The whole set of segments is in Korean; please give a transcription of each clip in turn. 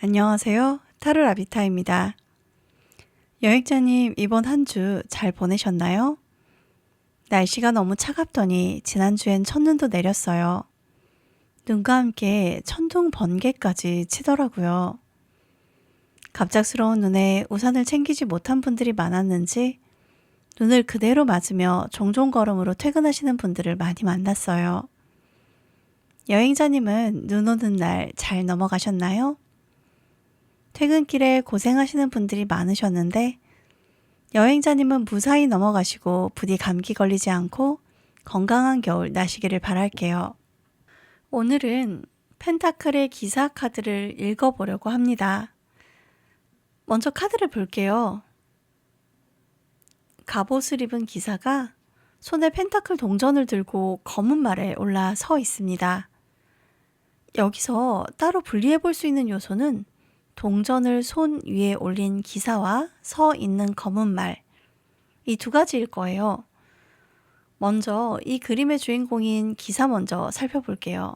안녕하세요. 타르라비타입니다. 여행자님, 이번 한 주 잘 보내셨나요? 날씨가 너무 차갑더니 지난주엔 첫눈도 내렸어요. 눈과 함께 천둥 번개까지 치더라고요. 갑작스러운 눈에 우산을 챙기지 못한 분들이 많았는지 눈을 그대로 맞으며 종종 걸음으로 퇴근하시는 분들을 많이 만났어요. 여행자님은 눈 오는 날 잘 넘어가셨나요? 퇴근길에 고생하시는 분들이 많으셨는데 여행자님은 무사히 넘어가시고 부디 감기 걸리지 않고 건강한 겨울 나시기를 바랄게요. 오늘은 펜타클의 기사 카드를 읽어보려고 합니다. 먼저 카드를 볼게요. 갑옷을 입은 기사가 손에 펜타클 동전을 들고 검은 말에 올라 서 있습니다. 여기서 따로 분리해 볼 수 있는 요소는 동전을 손 위에 올린 기사와 서 있는 검은 말, 이 두 가지일 거예요. 먼저 이 그림의 주인공인 기사 먼저 살펴볼게요.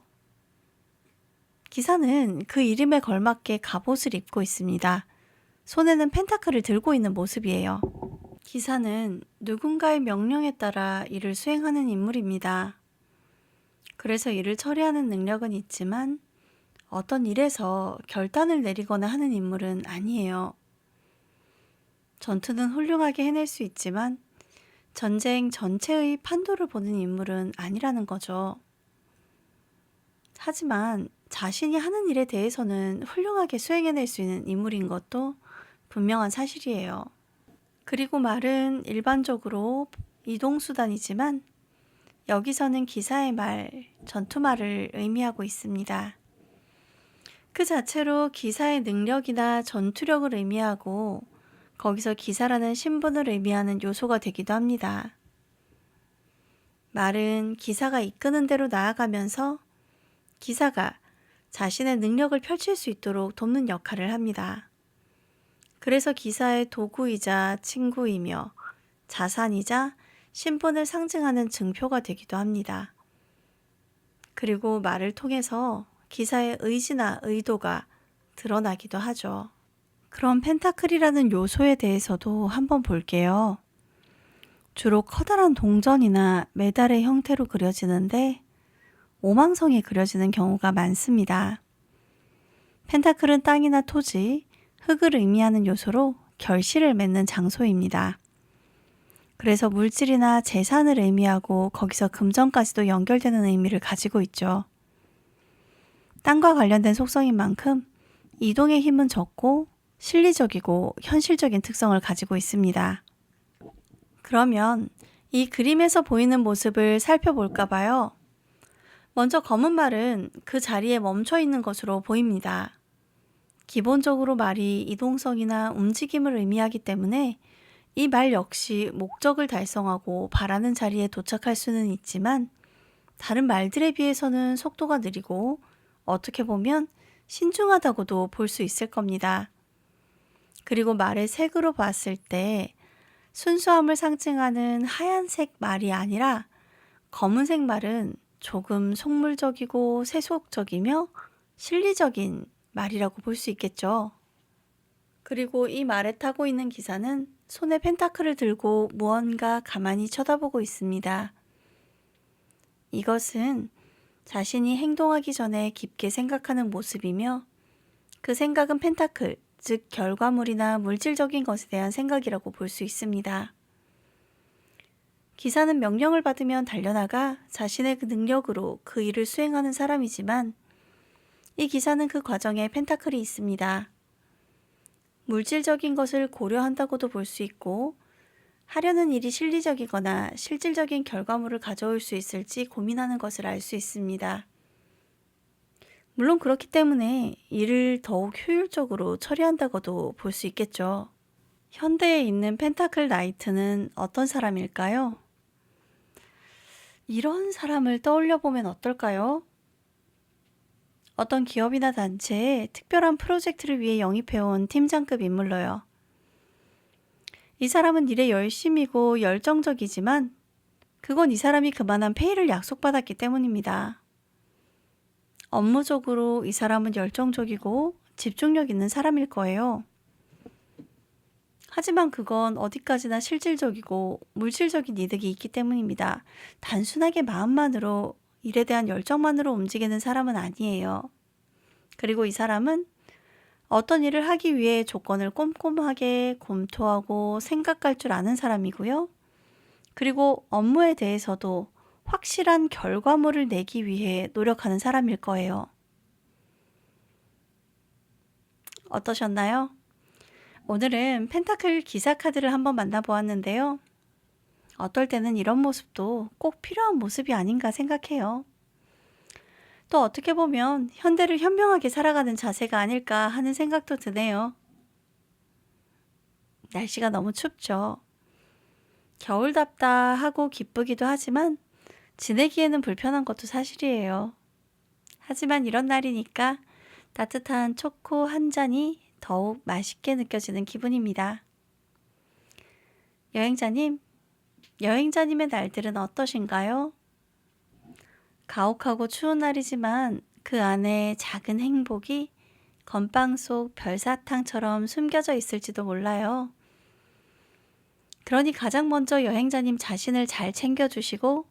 기사는 그 이름에 걸맞게 갑옷을 입고 있습니다. 손에는 펜타클을 들고 있는 모습이에요. 기사는 누군가의 명령에 따라 일을 수행하는 인물입니다. 그래서 일을 처리하는 능력은 있지만 어떤 일에서 결단을 내리거나 하는 인물은 아니에요. 전투는 훌륭하게 해낼 수 있지만 전쟁 전체의 판도를 보는 인물은 아니라는 거죠. 하지만 자신이 하는 일에 대해서는 훌륭하게 수행해낼 수 있는 인물인 것도 분명한 사실이에요. 그리고 말은 일반적으로 이동수단이지만 여기서는 기사의 말, 전투말을 의미하고 있습니다. 그 자체로 기사의 능력이나 전투력을 의미하고 거기서 기사라는 신분을 의미하는 요소가 되기도 합니다. 말은 기사가 이끄는 대로 나아가면서 기사가 자신의 능력을 펼칠 수 있도록 돕는 역할을 합니다. 그래서 기사의 도구이자 친구이며 자산이자 신분을 상징하는 증표가 되기도 합니다. 그리고 말을 통해서 기사의 의지나 의도가 드러나기도 하죠. 그럼 펜타클이라는 요소에 대해서도 한번 볼게요. 주로 커다란 동전이나 메달의 형태로 그려지는데 오망성이 그려지는 경우가 많습니다. 펜타클은 땅이나 토지, 흙을 의미하는 요소로 결실을 맺는 장소입니다. 그래서 물질이나 재산을 의미하고 거기서 금전까지도 연결되는 의미를 가지고 있죠. 땅과 관련된 속성인 만큼 이동의 힘은 적고 실리적이고 현실적인 특성을 가지고 있습니다. 그러면 이 그림에서 보이는 모습을 살펴볼까 봐요. 먼저 검은 말은 그 자리에 멈춰 있는 것으로 보입니다. 기본적으로 말이 이동성이나 움직임을 의미하기 때문에 이 말 역시 목적을 달성하고 바라는 자리에 도착할 수는 있지만 다른 말들에 비해서는 속도가 느리고 어떻게 보면 신중하다고도 볼 수 있을 겁니다. 그리고 말의 색으로 봤을 때 순수함을 상징하는 하얀색 말이 아니라 검은색 말은 조금 속물적이고 세속적이며 실리적인 말이라고 볼 수 있겠죠. 그리고 이 말에 타고 있는 기사는 손에 펜타클을 들고 무언가 가만히 쳐다보고 있습니다. 이것은 자신이 행동하기 전에 깊게 생각하는 모습이며 그 생각은 펜타클, 즉 결과물이나 물질적인 것에 대한 생각이라고 볼 수 있습니다. 기사는 명령을 받으면 달려나가 자신의 그 능력으로 그 일을 수행하는 사람이지만 이 기사는 그 과정에 펜타클이 있습니다. 물질적인 것을 고려한다고도 볼 수 있고 하려는 일이 실리적이거나 실질적인 결과물을 가져올 수 있을지 고민하는 것을 알 수 있습니다. 물론 그렇기 때문에 일을 더욱 효율적으로 처리한다고도 볼 수 있겠죠. 현대에 있는 펜타클 나이트는 어떤 사람일까요? 이런 사람을 떠올려 보면 어떨까요? 어떤 기업이나 단체에 특별한 프로젝트를 위해 영입해온 팀장급 인물로요. 이 사람은 일에 열심이고 열정적이지만 그건 이 사람이 그만한 페이를 약속받았기 때문입니다. 업무적으로 이 사람은 열정적이고 집중력 있는 사람일 거예요. 하지만 그건 어디까지나 실질적이고 물질적인 이득이 있기 때문입니다. 단순하게 마음만으로, 일에 대한 열정만으로 움직이는 사람은 아니에요. 그리고 이 사람은 어떤 일을 하기 위해 조건을 꼼꼼하게 검토하고 생각할 줄 아는 사람이고요. 그리고 업무에 대해서도 확실한 결과물을 내기 위해 노력하는 사람일 거예요. 어떠셨나요? 오늘은 펜타클 기사 카드를 한번 만나보았는데요. 어떨 때는 이런 모습도 꼭 필요한 모습이 아닌가 생각해요. 또 어떻게 보면 현대를 현명하게 살아가는 자세가 아닐까 하는 생각도 드네요. 날씨가 너무 춥죠. 겨울답다 하고 기쁘기도 하지만 지내기에는 불편한 것도 사실이에요. 하지만 이런 날이니까 따뜻한 초코 한 잔이 더욱 맛있게 느껴지는 기분입니다. 여행자님의 날들은 어떠신가요? 가혹하고 추운 날이지만 그 안에 작은 행복이 건빵 속 별사탕처럼 숨겨져 있을지도 몰라요. 그러니 가장 먼저 여행자님 자신을 잘 챙겨주시고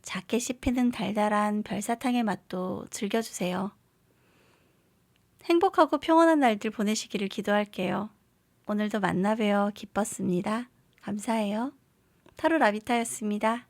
작게 씹히는 달달한 별사탕의 맛도 즐겨주세요. 행복하고 평온한 날들 보내시기를 기도할게요. 오늘도 만나 뵈어 기뻤습니다. 감사해요. 타로 라비타였습니다.